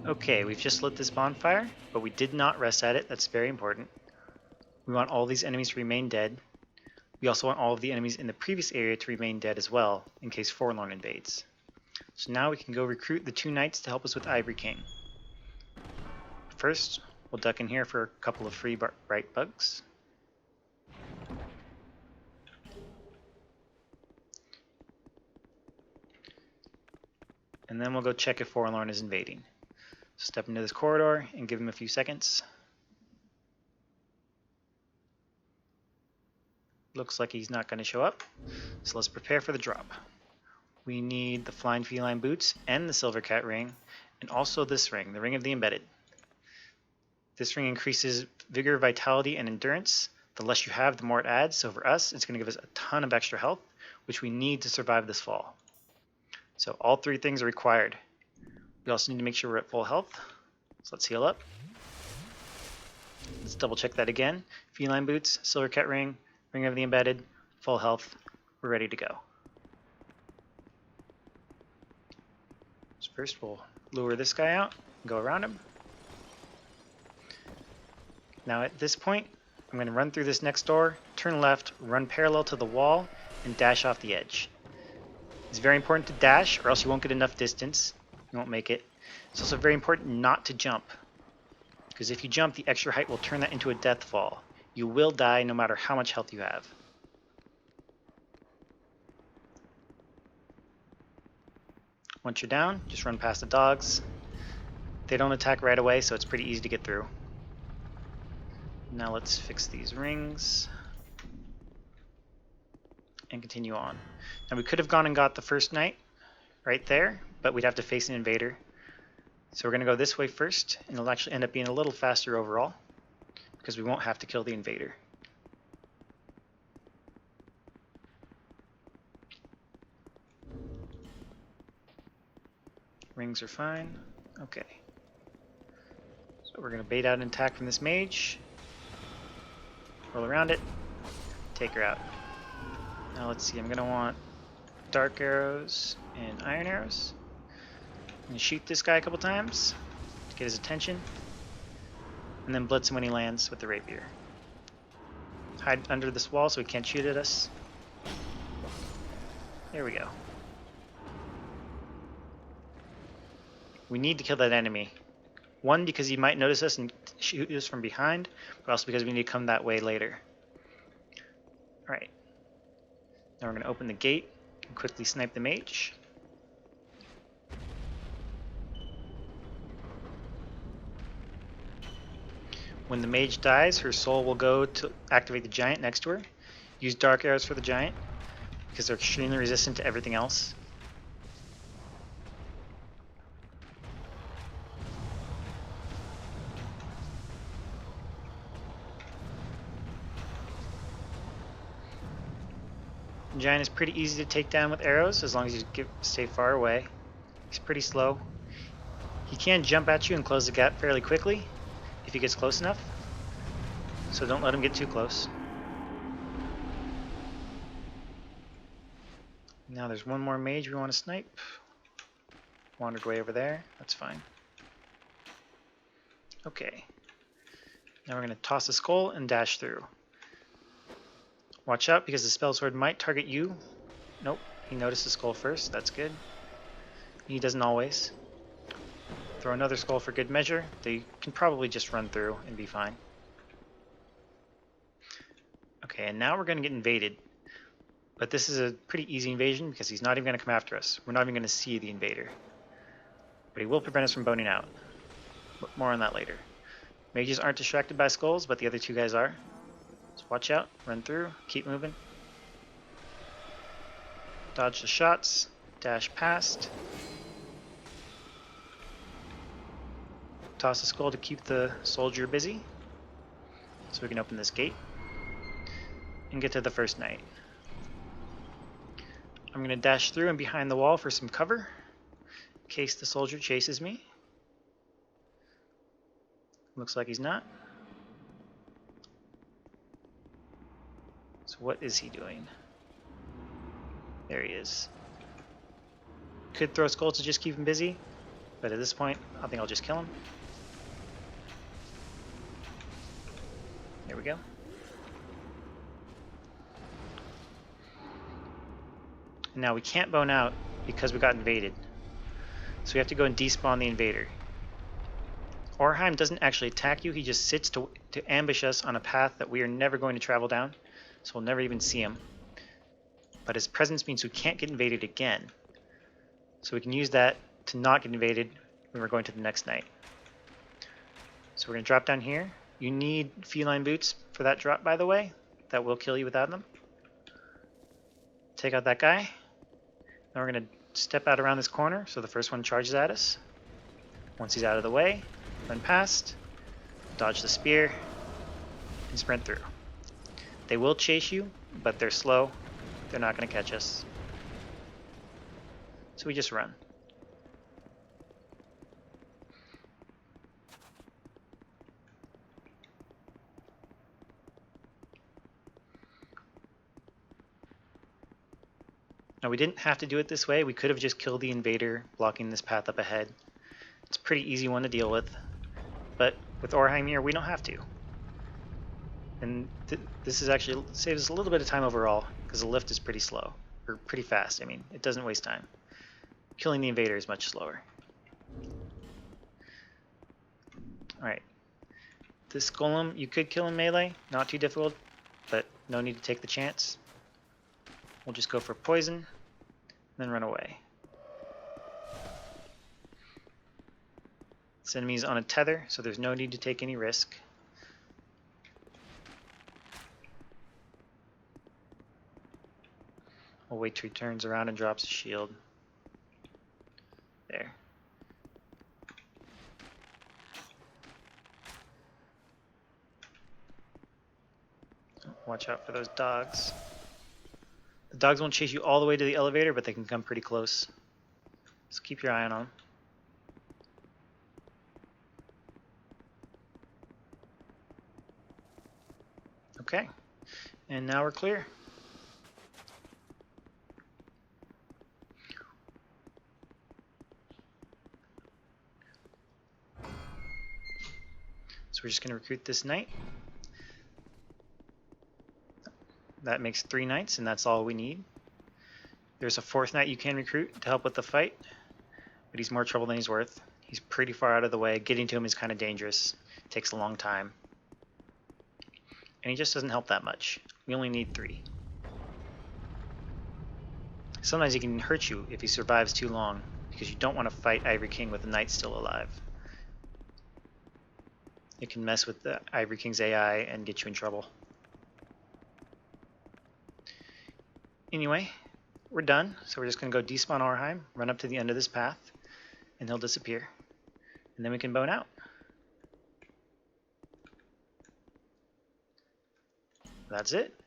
Okay, we've just lit this bonfire, but we did not rest at it. That's very important. We want all these enemies to remain dead. We also want all of the enemies in the previous area to remain dead as well, in case Forlorn invades. So now we can go recruit the 2 knights to help us with Ivory King. First, we'll duck in here for a couple of free bright bugs. And then we'll go check if Forlorn is invading. Step into this corridor and give him a few seconds. Looks like he's not going to show up, so let's prepare for the drop. We need the Flying Feline boots and the Silver Cat ring, and also this ring, the Ring of the Embedded. This ring increases vigor, vitality, and endurance. The less you have, the more it adds, so for us, it's going to give us a ton of extra health, which we need to survive this fall. So all 3 things are required. We also need to make sure we're at full health, so let's heal up. Let's double check that again. Feline boots, Silver Cat ring, Ring of the Embedded, full health, we're ready to go. So first we'll lure this guy out and go around him. Now at this point, I'm going to run through this next door, turn left, run parallel to the wall, and dash off the edge. It's very important to dash, or else you won't get enough distance. You won't make it. It's also very important not to jump, because if you jump, the extra height will turn that into a death fall. You will die no matter how much health you have. Once you're down, just run past the dogs. They don't attack right away, so it's pretty easy to get through. Now let's fix these rings and continue on. Now we could have gone and got the first knight right there, but we'd have to face an invader. So we're going to go this way first, and it'll actually end up being a little faster overall, because we won't have to kill the invader. Rings are fine. Okay. So we're going to bait out an attack from this mage. Roll around it. Take her out. Now let's see, I'm going to want dark arrows and iron arrows. I'm going to shoot this guy a couple times to get his attention. And then blitz him when he lands with the rapier. Hide under this wall so he can't shoot at us. There we go. We need to kill that enemy. 1, because he might notice us and shoot us from behind, but also because we need to come that way later. Alright. Now we're going to open the gate and quickly snipe the mage. When the mage dies, her soul will go to activate the giant next to her. Use dark arrows for the giant, because they're extremely resistant to everything else. The giant is pretty easy to take down with arrows, as long as you stay far away. He's pretty slow. He can jump at you and close the gap fairly quickly, if he gets close enough, so don't let him get too close. Now there's one more mage we want to snipe. Wandered way over there, that's fine. Okay, now we're going to toss a skull and dash through. Watch out, because the spell sword might target you. Nope, he noticed the skull first, that's good. He doesn't always. Throw another skull for good measure. They can probably just run through and be fine. Okay, and now we're going to get invaded. But this is a pretty easy invasion because he's not even going to come after us. We're not even going to see the invader. But he will prevent us from boning out. But more on that later. Mages aren't distracted by skulls, but the other 2 guys are. So watch out, run through, keep moving. Dodge the shots, dash past. Toss a skull to keep the soldier busy, so we can open this gate and get to the first knight. I'm going to dash through and behind the wall for some cover, in case the soldier chases me. Looks like he's not. So what is he doing? There he is. Could throw skulls to just keep him busy, But at this point, I think I'll just kill him. There we go. Now we can't bone out because we got invaded. So we have to go and despawn the invader. Orheim doesn't actually attack you, he just sits to ambush us on a path that we are never going to travel down, so we'll never even see him. But his presence means we can't get invaded again. So we can use that to not get invaded when we're going to the next night. So we're going to drop down here. You need feline boots for that drop, by the way. That will kill you without them. Take out that guy. Now we're going to step out around this corner so the first one charges at us. Once he's out of the way, run past, dodge the spear, and sprint through. They will chase you, but they're slow. They're not going to catch us. So we just run. Now we didn't have to do it this way. We could have just killed the invader blocking this path up ahead. It's a pretty easy one to deal with. But with Orheim here, we don't have to. And this is actually saves us a little bit of time overall because the lift is pretty slow. Or pretty fast, I mean. It doesn't waste time. Killing the invader is much slower. Alright. This golem, you could kill in melee. Not too difficult, but no need to take the chance. We'll just go for poison, and then run away. This enemy's on a tether, so there's no need to take any risk. We'll wait till he turns around and drops a shield. There. Watch out for those dogs. The dogs won't chase you all the way to the elevator, but they can come pretty close. So keep your eye on them. Okay, and now we're clear. So we're just going to recruit this knight. That makes 3 knights, and that's all we need. There's a 4th knight you can recruit to help with the fight, but he's more trouble than he's worth. He's pretty far out of the way. Getting to him is kind of dangerous. It takes a long time. And he just doesn't help that much. We only need 3. Sometimes he can hurt you if he survives too long, because you don't want to fight Ivory King with the knight still alive. It can mess with the Ivory King's AI and get you in trouble. Anyway, we're done, so we're just going to go despawn Orheim, run up to the end of this path, and he'll disappear. And then we can bone out. That's it.